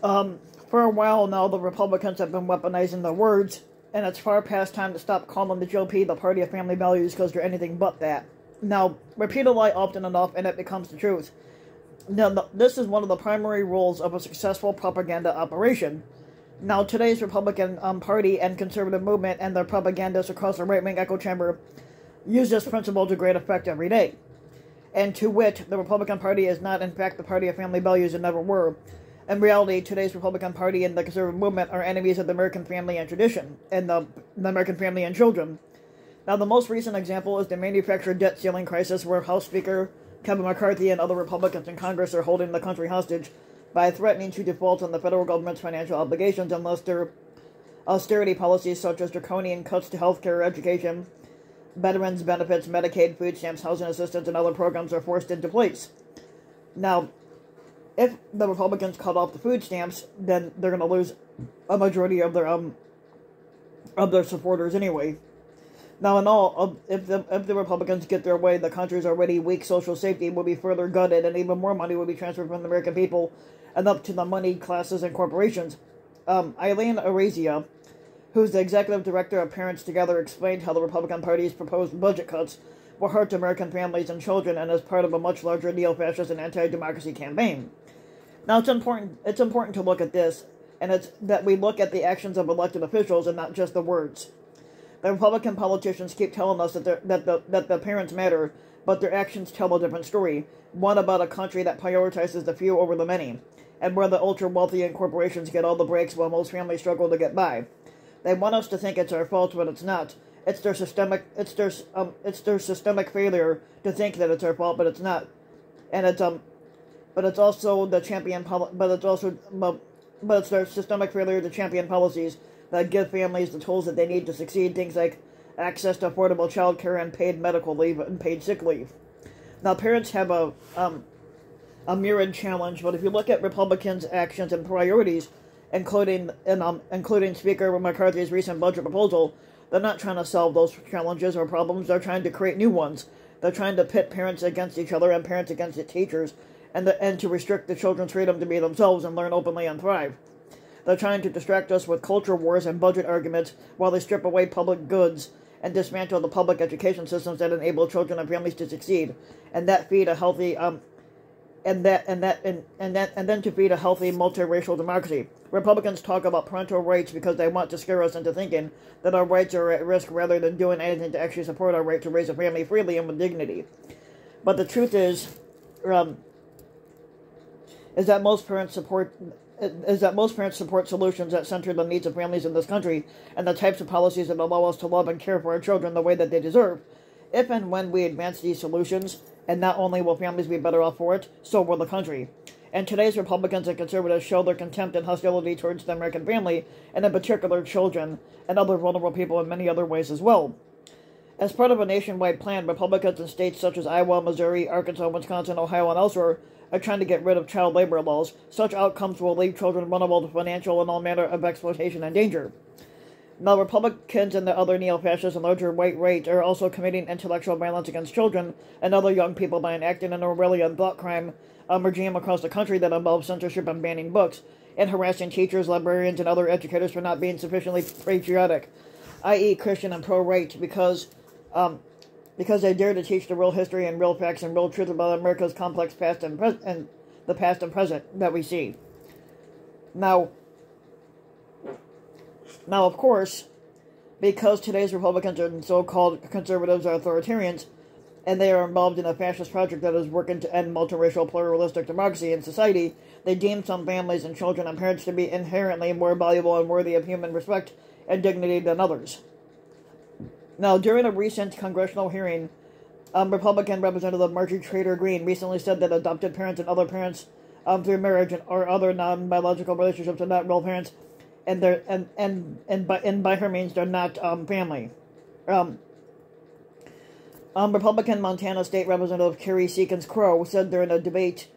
For a while now, the Republicans have been weaponizing their words, and it's far past time to stop calling the GOP the party of family values because they're anything but that. Now, repeat a lie often enough and it becomes the truth. Now, this is one of the primary rules of a successful propaganda operation. Now, today's Republican Party and conservative movement and their propagandists across the right-wing echo chamber use this principle to great effect every day. And to wit, the Republican Party is not, in fact, the party of family values and never were. In reality, today's Republican Party and the conservative movement are enemies of the American family and tradition, and the American family and children. Now, the most recent example is the manufactured debt ceiling crisis, where House Speaker Kevin McCarthy and other Republicans in Congress are holding the country hostage by threatening to default on the federal government's financial obligations unless their austerity policies such as draconian cuts to health care, education, veterans benefits, Medicaid, food stamps, housing assistance, and other programs are forced into place. Now, if the Republicans cut off the food stamps, then they're going to lose a majority of their supporters anyway. Now, in all, if the Republicans get their way, the country's already weak social safety will be further gutted, and even more money will be transferred from the American people and up to the moneyed classes and corporations. Eileen Arazia, who's the executive director of Parents Together, explained how the Republican Party's proposed budget cuts will hurt American families and children, and as part of a much larger neo-fascist and anti-democracy campaign. Now, it's important to look at this, and it's that we look at the actions of elected officials and not just the words. The Republican politicians keep telling us that the parents matter, but their actions tell a different story, one about a country that prioritizes the few over the many, and where the ultra-wealthy and corporations get all the breaks while most families struggle to get by. They want us to think it's our fault, but it's not. It's their systemic failure to think that it's our fault, but it's not. And it's also their systemic failure to champion policies that give families the tools that they need to succeed, things like access to affordable child care and paid medical leave and paid sick leave. Now, parents have a myriad challenge, but if you look at Republicans' actions and priorities, including Speaker McCarthy's recent budget proposal, they're not trying to solve those challenges or problems. They're trying to create new ones. They're trying to pit parents against each other and parents against the teachers, and to restrict the children's freedom to be themselves and learn openly and thrive. They're trying to distract us with culture wars and budget arguments while they strip away public goods and dismantle the public education systems that enable children and families to succeed, and that feed a healthy and then to feed a healthy multiracial democracy. Republicans talk about parental rights because they want to scare us into thinking that our rights are at risk rather than doing anything to actually support our right to raise a family freely and with dignity. But the truth is that most parents support solutions that center the needs of families in this country and the types of policies that allow us to love and care for our children the way that they deserve. If and when we advance these solutions, and not only will families be better off for it, so will the country. And today's Republicans and conservatives show their contempt and hostility towards the American family, and in particular children, and other vulnerable people in many other ways as well. As part of a nationwide plan, Republicans in states such as Iowa, Missouri, Arkansas, Wisconsin, Ohio, and elsewhere are trying to get rid of child labor laws. Such outcomes will leave children vulnerable to financial and all manner of exploitation and danger. Now, Republicans and the other neo-fascists and larger white right are also committing intellectual violence against children and other young people by enacting an Orwellian thought crime regime across the country that involves censorship and banning books, and harassing teachers, librarians, and other educators for not being sufficiently patriotic, i.e. Christian and pro-right, because they dare to teach the real history and real facts and real truth about America's complex past and the past and present that we see. Now, of course, because today's Republicans and so-called conservatives are authoritarians, and they are involved in a fascist project that is working to end multiracial pluralistic democracy in society, they deem some families and children and parents to be inherently more valuable and worthy of human respect and dignity than others. Now, during a recent congressional hearing, Republican Representative Marjorie Taylor Greene recently said that adopted parents and other parents through marriage or other non-biological relationships are not real parents, and by her means they're not family. Republican Montana State Representative Carrie Seekins Crow said during a debate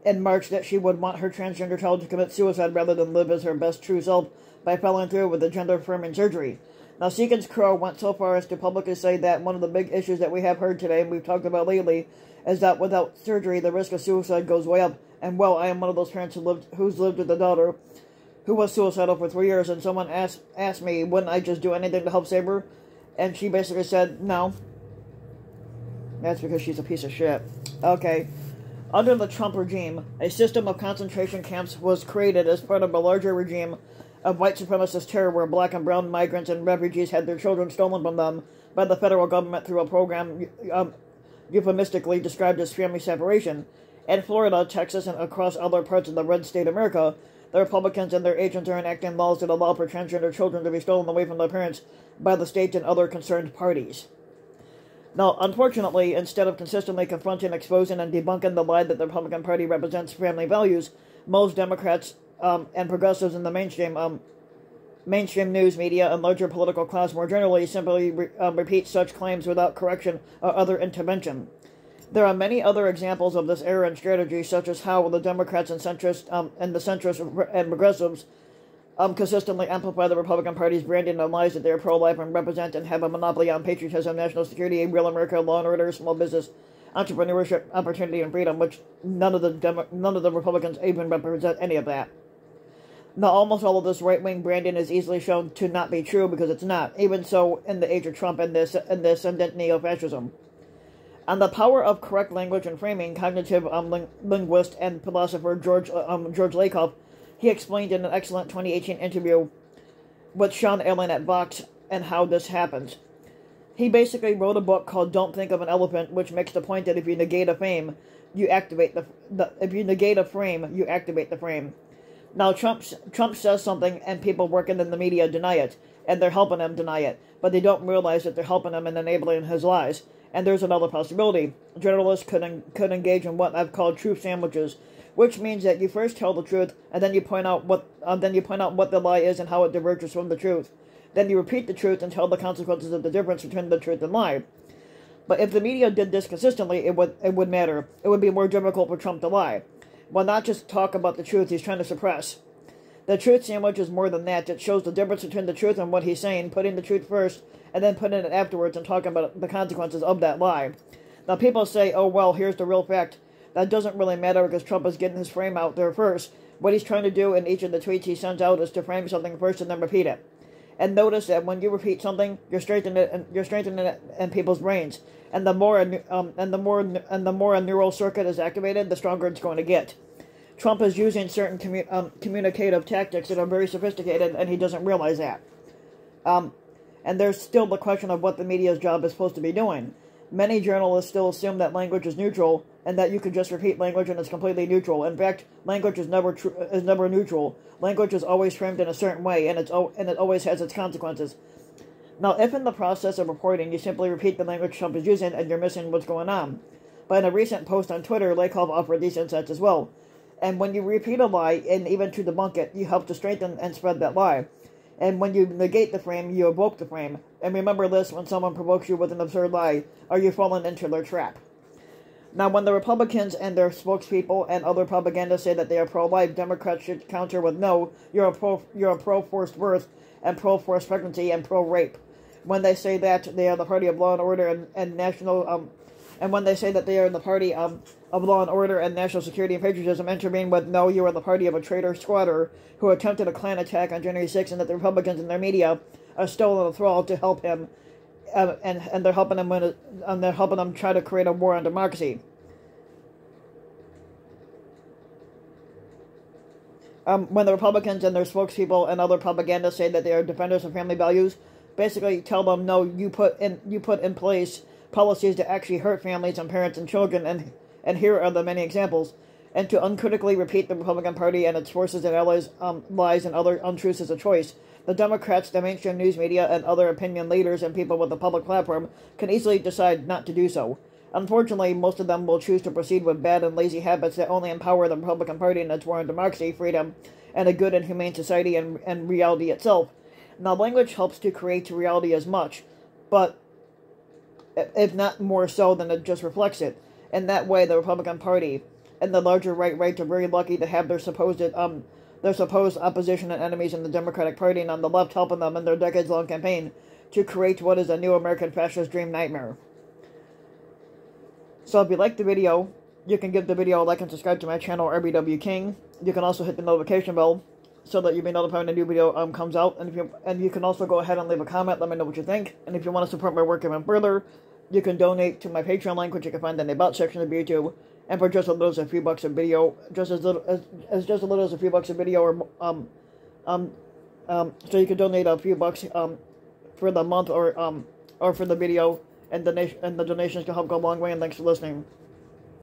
in March that she would want her transgender child to commit suicide rather than live as her best true self by following through with the gender-affirming surgery. Now, Seekins Crow went so far as to publicly say that one of the big issues that we have heard today and we've talked about lately is that without surgery, the risk of suicide goes way up, And well, I am one of those parents who's lived with a daughter who was suicidal for 3 years, and someone asked me, wouldn't I just do anything to help save her? And she basically said, no. That's because she's a piece of shit. Okay. Under the Trump regime, a system of concentration camps was created as part of a larger regime of white supremacist terror where black and brown migrants and refugees had their children stolen from them by the federal government through a program euphemistically described as family separation. In Florida, Texas, and across other parts of the red state America, the Republicans and their agents are enacting laws that allow for transgender children to be stolen away from their parents by the state and other concerned parties. Now, unfortunately, instead of consistently confronting, exposing, and debunking the lie that the Republican Party represents family values, most Democrats and progressives in the mainstream news media and larger political class more generally simply repeat such claims without correction or other intervention. There are many other examples of this error and strategy, such as how the Democrats and centrists and progressives consistently amplify the Republican Party's branding and lies that they are pro-life and represent and have a monopoly on patriotism, national security, real America, law and order, small business, entrepreneurship, opportunity, and freedom, which none of the Republicans even represent any of that. Now, almost all of this right-wing branding is easily shown to not be true because it's not, even so in the age of Trump and the ascendant neo-fascism. On the power of correct language and framing, cognitive linguist and philosopher George Lakoff, he explained in an excellent 2018 interview with Sean Allen at Vox and how this happens. He basically wrote a book called "Don't Think of an Elephant," which makes the point that if you negate a frame, you activate if you negate a frame, you activate the frame. Now, Trump says something, and people working in the media deny it, and they're helping him deny it, but they don't realize that they're helping him and enabling his lies. And there's another possibility. Journalists could engage in what I've called truth sandwiches, which means that you first tell the truth, and then you point out what the lie is and how it diverges from the truth. Then you repeat the truth and tell the consequences of the difference between the truth and lie. But if the media did this consistently, it would matter. It would be more difficult for Trump to lie. Well, not just talk about the truth he's trying to suppress. The truth sandwich is more than that. It shows the difference between the truth and what he's saying, putting the truth first, and then putting it afterwards and talking about the consequences of that lie. Now, people say, oh, well, here's the real fact. That doesn't really matter because Trump is getting his frame out there first. What he's trying to do in each of the tweets he sends out is to frame something first and then repeat it. And notice that when you repeat something, you're strengthening it in people's brains. And the more a neural circuit is activated, the stronger it's going to get. Trump is using certain communicative tactics that are very sophisticated, and he doesn't realize that. And there's still the question of what the media's job is supposed to be doing. Many journalists still assume that language is neutral, and that you can just repeat language and it's completely neutral. In fact, language is never neutral. Language is always framed in a certain way, and it always has its consequences. Now, if in the process of reporting you simply repeat the language Trump is using, and you're missing what's going on. But in a recent post on Twitter, Lakoff offered these insights as well. And when you repeat a lie, and even to debunk it, you help to strengthen and spread that lie. And when you negate the frame, you evoke the frame. And remember this when someone provokes you with an absurd lie, or you've fallen into their trap. Now, when the Republicans and their spokespeople and other propagandists say that they are pro-life, Democrats should counter with no, you're a pro-forced birth, and pro-forced pregnancy, and pro-rape. When they say that they are the party of law and order and national, and when they say that they are the party of law and order and national security and patriotism, intervene with no, you are the party of a traitor squatter who attempted a Klan attack on January 6th, and that the Republicans and their media are still on the thrall to help him, and they're helping him try to create a war on democracy. When the Republicans and their spokespeople and other propagandists say that they are defenders of family values, basically tell them no, you put in place policies that actually hurt families and parents and children, and here are the many examples. And to uncritically repeat the Republican Party and its forces and allies' lies and other untruths is a choice. The Democrats, the mainstream news media, and other opinion leaders and people with a public platform can easily decide not to do so. Unfortunately, most of them will choose to proceed with bad and lazy habits that only empower the Republican Party and its war on democracy, freedom, and a good and humane society and reality itself. Now, language helps to create reality as much, but if not more so than it just reflects it. In that way, the Republican Party and the larger right are very lucky to have their supposed opposition and enemies in the Democratic Party, and on the left helping them in their decades-long campaign to create what is a new American fascist dream nightmare. So if you liked the video, You can give the video a like and subscribe to my channel, RBW King. You can also hit the notification bell so that you'll be notified when a new video comes out. And you can also go ahead and leave a comment. Let me know what you think. And if you want to support my work even further, you can donate to my Patreon link, which you can find in the About section of YouTube. And for just as little as a few bucks a video, just as little as a few bucks a video, or so you can donate a few bucks for the month or for the video, and the donations can help go a long way. And thanks for listening.